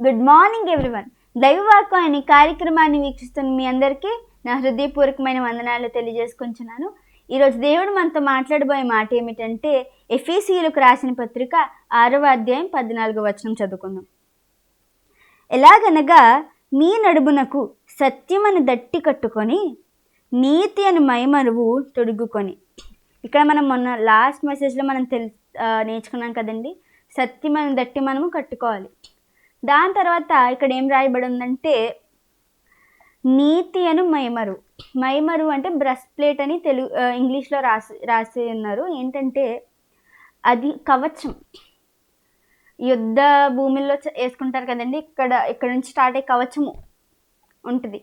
Good morning everyone. దైవవాక్కు అనే కార్యక్రమాన్ని వీక్షిస్తున్న మీ అందరికీ నా హృదయపూర్వకమైన వందనాలు తెలియజేసుకుంటున్నాను. ఈరోజు దేవుడు మనతో మాట్లాడబోయే మాట ఏమిటంటే, ఎఫెసీయులకు రాసిన పత్రిక 6వ అధ్యాయం 14వ వచనం చదువుకుందాం. ఎలాగనగా మీ నడుమునకు సత్యమని దట్టి కట్టుకొని నీతి అని మైమరువు తొడుగుకొని. ఇక్కడ మనం మొన్న లాస్ట్ మెసేజ్లో మనం నేర్చుకున్నాం కదండి, సత్యమని దట్టి మనము కట్టుకోవాలి. దాని తర్వాత ఇక్కడ ఏం రాయబడి ఉందంటే, నీతి అను మైమరు. మైమరు అంటే బ్రెస్ట్ ప్లేట్ అని ఇంగ్లీష్లో రాసి ఉన్నారు. ఏంటంటే అది కవచం. యుద్ధ భూమిలో వేసుకుంటారు కదండి, ఇక్కడ నుంచి స్టార్ట్ అయ్యే కవచము ఉంటుంది.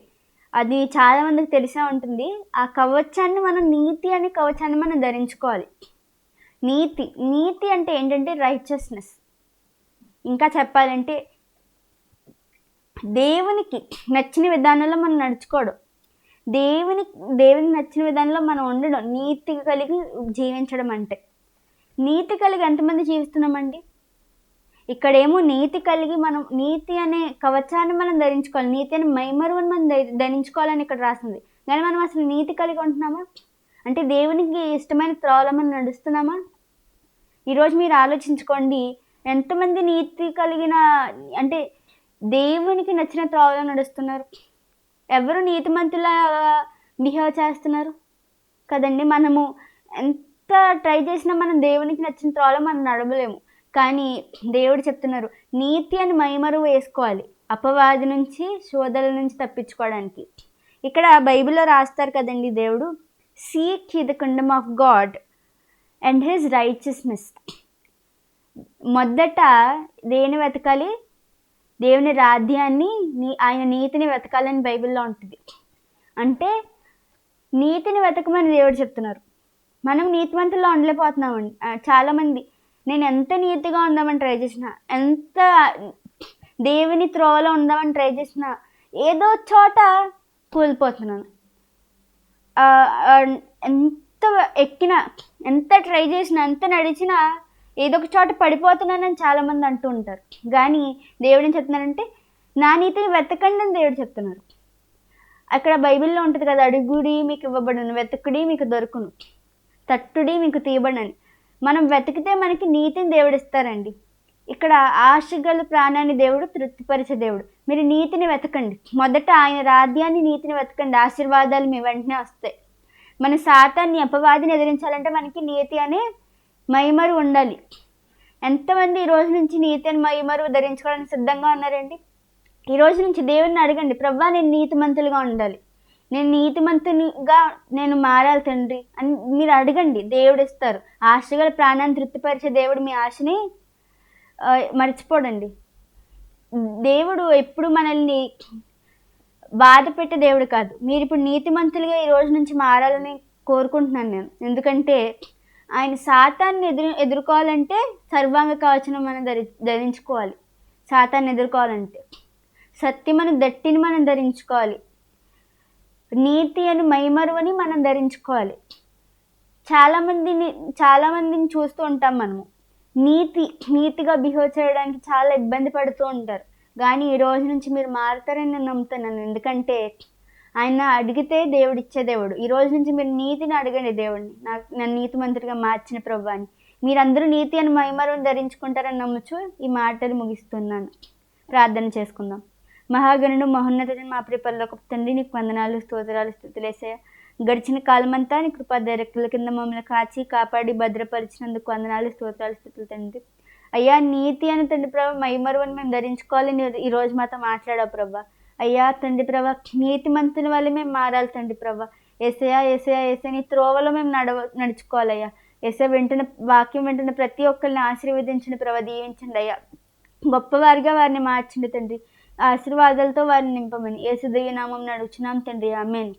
అది చాలామందికి తెలిసే ఉంటుంది. ఆ కవచాన్ని మనం నీతి అనే కవచాన్ని మనం ధరించుకోవాలి. నీతి అంటే ఏంటంటే రైచియస్నెస్. ఇంకా చెప్పాలంటే దేవునికి నచ్చిన విధానంలో మనం నడుచుకోవడం, దేవునికి నచ్చిన విధానంలో మనం ఉండడం, నీతి కలిగి జీవించడం. అంటే నీతి కలిగి ఎంతమంది జీవిస్తున్నామండి? ఇక్కడేమో నీతి కలిగి మనం నీతి అనే కవచాన్ని మనం ధరించుకోవాలి, నీతి అనే మైమరువుని మనం ధరించుకోవాలని ఇక్కడ రాసింది. కానీ మనం అసలు నీతి కలిగి ఉంటున్నామా? అంటే దేవునికి ఇష్టమైన త్రోవలో మనం నడుస్తున్నామా? ఈరోజు మీరు ఆలోచించుకోండి, ఎంతమంది నీతి కలిగిన అంటే దేవునికి నచ్చిన త్రోవలో నడుస్తున్నారు? ఎవరు నీతిమంతులా బిహేవ్ చేస్తున్నారు కదండి? మనము ఎంత ట్రై చేసినా మనం దేవునికి నచ్చిన త్రోవలో మనం నడవలేము. కానీ దేవుడు చెప్తున్నారు, నీతి అని మైమరువు వేసుకోవాలి అపవాది నుంచి, శోధల నుంచి తప్పించుకోవడానికి. ఇక్కడ బైబిల్లో రాస్తారు కదండి, దేవుడు seek the Kingdom of God and his righteousness. మొదట దేని వెతకాలి? దేవుని రాజ్యాన్ని, ఆయన నీతిని వెతకాలని బైబిల్లో ఉంటుంది. అంటే నీతిని వెతకమని దేవుడు చెప్తున్నారు. మనం నీతివంతుల్లో ఉండలేకపోతున్నామండి. చాలామంది నేను ఎంత నీతిగా ఉందామని ట్రై చేసిన, ఎంత దేవుని త్రోవలో ఉందామని ట్రై చేసిన, ఏదో చోట కూలిపోతున్నాను. ఎంత ఎక్కినా, ఎంత ట్రై చేసినా, ఎంత నడిచినా ఏదో ఒక చోట పడిపోతున్నానని చాలామంది అంటూ ఉంటారు. కానీ దేవుడు ఏం చెప్తున్నారంటే, నా నీతిని వెతకండి అని దేవుడు చెప్తున్నారు. అక్కడ బైబిల్లో ఉంటుంది కదా, అడుగుడి మీకు ఇవ్వబడును, వెతకుడి మీకు దొరుకును, తట్టుడి మీకు తీయబడని. మనం వెతికితే మనకి నీతిని దేవుడు ఇస్తారండి. ఇక్కడ ఆశగల ప్రాణాన్ని దేవుడు తృప్తిపరిచే దేవుడు. మీరు నీతిని వెతకండి, మొదట ఆయన రాజ్యాన్ని, నీతిని వెతకండి, ఆశీర్వాదాలు మీ వెంటనే వస్తాయి. మన సాతాన్ని, అపవాదిని ఎదిరించాలంటే మనకి నీతి అనే మైమరు ఉండాలి. ఎంతమంది ఈ రోజు నుంచి నీతి అని మైమరు ధరించుకోవడానికి సిద్ధంగా ఉన్నారండి? ఈ రోజు నుంచి దేవుడిని అడగండి, ప్రభువా నేను నీతిమంతులుగా ఉండాలి, నేను నీతిమంతునిగా నేను మారాలి తండ్రి అని మీరు అడగండి. దేవుడు ఇస్తారు. ఆశగల ప్రాణాన్ని తృప్తిపరిచే దేవుడు మీ ఆశని మర్చిపోడండి. దేవుడు ఎప్పుడు మనల్ని బాధ పెట్టే దేవుడు కాదు. మీరు ఇప్పుడు నీతిమంతులుగా ఈ రోజు నుంచి మారాలని కోరుకుంటున్నాను నేను. ఎందుకంటే ఆయన సాతాన్ని ఎదుర్కోవాలంటే సర్వాంగ కవచం మనం ధరించుకోవాలి. సాతాన్ని ఎదుర్కోవాలంటే సత్యమని దట్టిని మనం ధరించుకోవాలి, నీతి అని మైమరువని మనం ధరించుకోవాలి. చాలామందిని చూస్తూ ఉంటాం మనము, నీతిగా బిహేవ్ చేయడానికి చాలా ఇబ్బంది పడుతూ ఉంటారు. కానీ ఈ రోజు నుంచి మీరు మారుతారని నేను నమ్ముతున్నాను. ఎందుకంటే ఆయన అడిగితే దేవుడు ఇచ్చే దేవుడు. ఈ రోజు నుంచి మీరు నీతిని అడగండి దేవుడిని, నన్ను నీతిమంతుడిగా మార్చిన ప్రభువా అని. మీరందరూ నీతి అని మైమరువుని ధరించుకుంటారని నమ్మచ్చు. ఈ మాటలు ముగిస్తున్నాను. ప్రార్థన చేసుకుందాం. మహాగణుడు, మహోన్నతుడు, మా ప్రియ పరలోకపు తండ్రి, నీకు వందనాలు, స్తోత్రాలు, స్తుతులేసే. గడిచిన కాలమంతా నీ కృపా డైరెక్టర్ల కింద మమ్మల్ని కాచి కాపాడి భద్రపరిచినందుకు వందనాలు, స్తోత్రాలు, స్తుతులు తండ్రి. అయ్యా నీతి అని తండ్రి ప్రభా మైమరువుని మేము ధరించుకోవాలని ఈరోజు మాతో మాట్లాడావు ప్రభా. అయ్యా తండ్రి ప్రభా, నీతిమంతుల వల్ల మేము మారాలి తండ్రి ప్రభా. ఏసయ్య నీ త్రోవలో మేము నడుచుకోవాలయ్యా. ఏసయ్య వాక్యం వింటున్న ప్రతి ఒక్కరిని ఆశీర్వదించండి ప్రభా, దీవించండి అయ్యా. గొప్పవారిగా వారిని మార్చండి తండ్రి, ఆశీర్వాదాలతో వారిని నింపమని యేసు దివ్య నామమున అడుగుచున్నాం తండ్రి, ఆమేన్.